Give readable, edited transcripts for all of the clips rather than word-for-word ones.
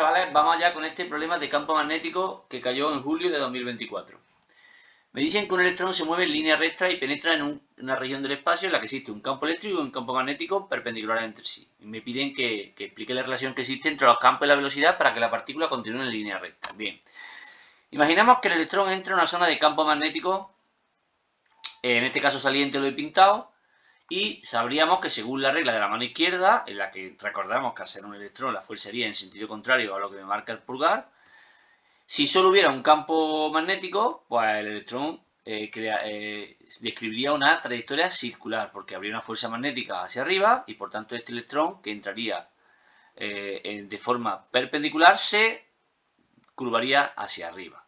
chavales, vamos allá con este problema de campo magnético que cayó en julio de 2024. Me dicen que un electrón se mueve en línea recta y penetra en una región del espacio en la que existe un campo eléctrico y un campo magnético perpendiculares entre sí. Y me piden que explique la relación que existe entre los campos y la velocidad para que la partícula continúe en línea recta. Bien, imaginamos que el electrón entra en una zona de campo magnético, en este caso saliente lo he pintado, y sabríamos que según la regla de la mano izquierda, en la que recordamos que al ser un electrón la fuerza sería en sentido contrario a lo que me marca el pulgar, si solo hubiera un campo magnético, pues el electrón describiría una trayectoria circular, porque habría una fuerza magnética hacia arriba y por tanto este electrón que entraría de forma perpendicular se curvaría hacia arriba.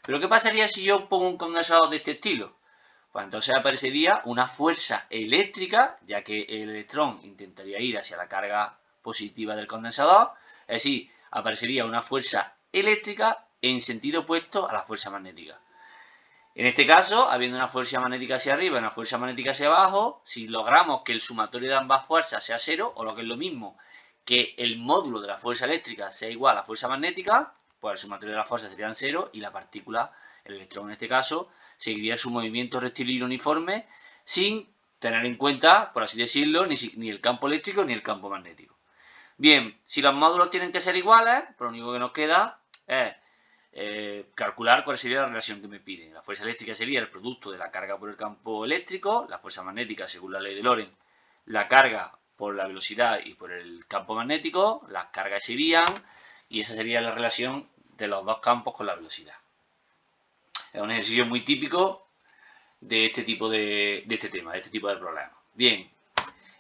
Pero ¿qué pasaría si yo pongo un condensador de este estilo? Pues entonces aparecería una fuerza eléctrica, ya que el electrón intentaría ir hacia la carga positiva del condensador, es decir, aparecería una fuerza eléctrica en sentido opuesto a la fuerza magnética. En este caso, habiendo una fuerza magnética hacia arriba y una fuerza magnética hacia abajo, si logramos que el sumatorio de ambas fuerzas sea cero, o lo que es lo mismo, que el módulo de la fuerza eléctrica sea igual a la fuerza magnética, pues el sumatorio de las fuerzas serían cero y la partícula, el electrón en este caso, seguiría su movimiento rectilíneo uniforme sin tener en cuenta, por así decirlo, ni el campo eléctrico ni el campo magnético. Bien, si los módulos tienen que ser iguales, pues lo único que nos queda es calcular cuál sería la relación que me piden. La fuerza eléctrica sería el producto de la carga por el campo eléctrico, la fuerza magnética, según la ley de Lorentz, la carga por la velocidad y por el campo magnético, las cargas serían, y esa sería la relación de los dos campos con la velocidad. Es un ejercicio muy típico de este tipo de tema, de este tipo de problemas. Bien,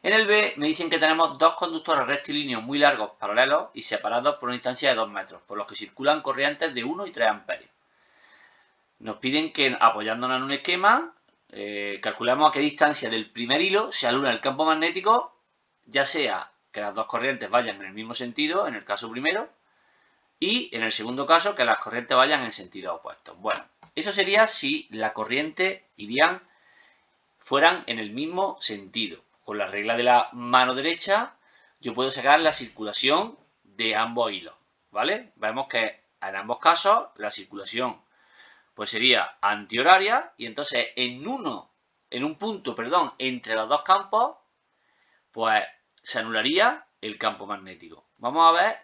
en el B me dicen que tenemos dos conductores rectilíneos muy largos paralelos y separados por una distancia de 2 metros, por los que circulan corrientes de 1 y 3 amperios. Nos piden que, apoyándonos en un esquema, calculemos a qué distancia del primer hilo se aluna el campo magnético, ya sea que las dos corrientes vayan en el mismo sentido, en el caso primero, y en el segundo caso que las corrientes vayan en sentido opuesto. Bueno, eso sería si la corriente fueran en el mismo sentido. Con la regla de la mano derecha, yo puedo sacar la circulación de ambos hilos, ¿vale? Vemos que en ambos casos la circulación pues sería antihoraria y entonces en un punto, entre los dos campos, pues se anularía el campo magnético. Vamos a ver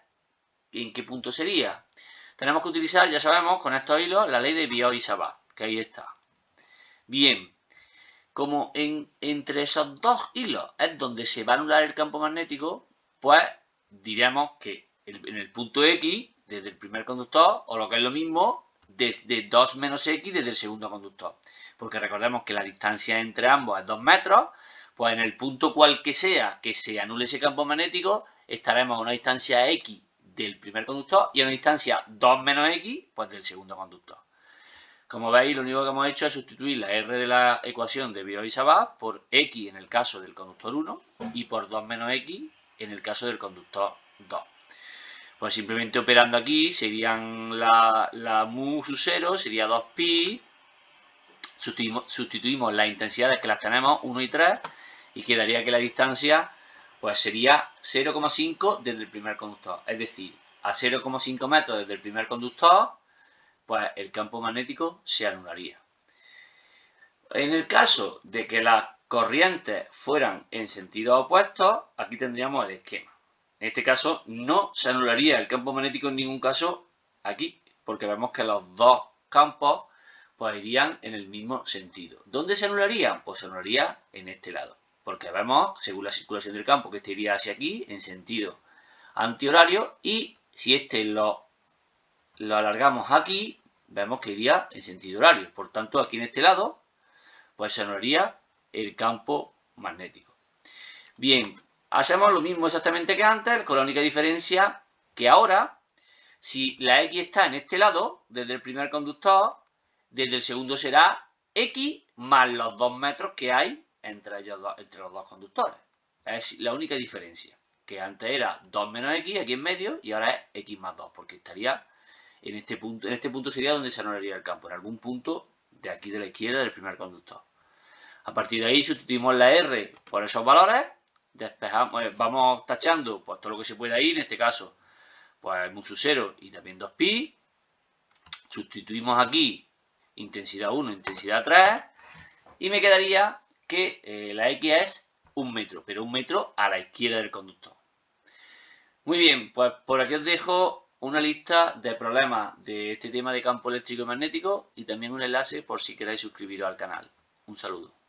en qué punto sería. Tenemos que utilizar, ya sabemos, con estos hilos, la ley de Biot y Savart, que ahí está. Bien, como entre esos dos hilos es donde se va a anular el campo magnético, pues diremos que en el punto X, desde el primer conductor, o lo que es lo mismo, desde 2 menos X desde el segundo conductor. Porque recordemos que la distancia entre ambos es 2 metros, pues en el punto cual que sea que se anule ese campo magnético, estaremos a una distancia X del primer conductor y a una distancia 2 menos X, pues del segundo conductor. Como veis, lo único que hemos hecho es sustituir la R de la ecuación de Biot y Savart por X en el caso del conductor 1 y por 2 menos X en el caso del conductor 2. Pues simplemente operando aquí serían la mu sub 0, sería 2pi, sustituimos las intensidades que las tenemos, 1 y 3, y quedaría que la distancia pues sería 0,5 desde el primer conductor. Es decir, a 0,5 metros desde el primer conductor, pues el campo magnético se anularía. En el caso de que las corrientes fueran en sentido opuesto, aquí tendríamos el esquema. En este caso no se anularía el campo magnético en ningún caso aquí, porque vemos que los dos campos pues irían en el mismo sentido. ¿Dónde se anularían? Pues se anularía en este lado, porque vemos, según la circulación del campo, que este iría hacia aquí en sentido antihorario, y si este lo alargamos aquí, vemos que iría en sentido horario. Por tanto, aquí en este lado, pues se anularía el campo magnético. Bien, hacemos lo mismo exactamente que antes, con la única diferencia que ahora, si la X está en este lado, desde el primer conductor, desde el segundo será X más los 2 metros que hay entre los dos conductores. Es la única diferencia, que antes era 2 menos X aquí en medio y ahora es X más 2, porque estaría en este punto sería donde se anularía el campo, en algún punto de aquí de la izquierda del primer conductor. A partir de ahí sustituimos la R por esos valores, despejamos, vamos tachando pues todo lo que se pueda ir, en este caso pues mu sub 0 y también 2pi. Sustituimos aquí intensidad 1, intensidad 3 y me quedaría que la X es 1 metro, pero 1 metro a la izquierda del conductor. Muy bien, pues por aquí os dejo una lista de problemas de este tema de campo eléctrico y magnético y también un enlace por si queréis suscribiros al canal. Un saludo.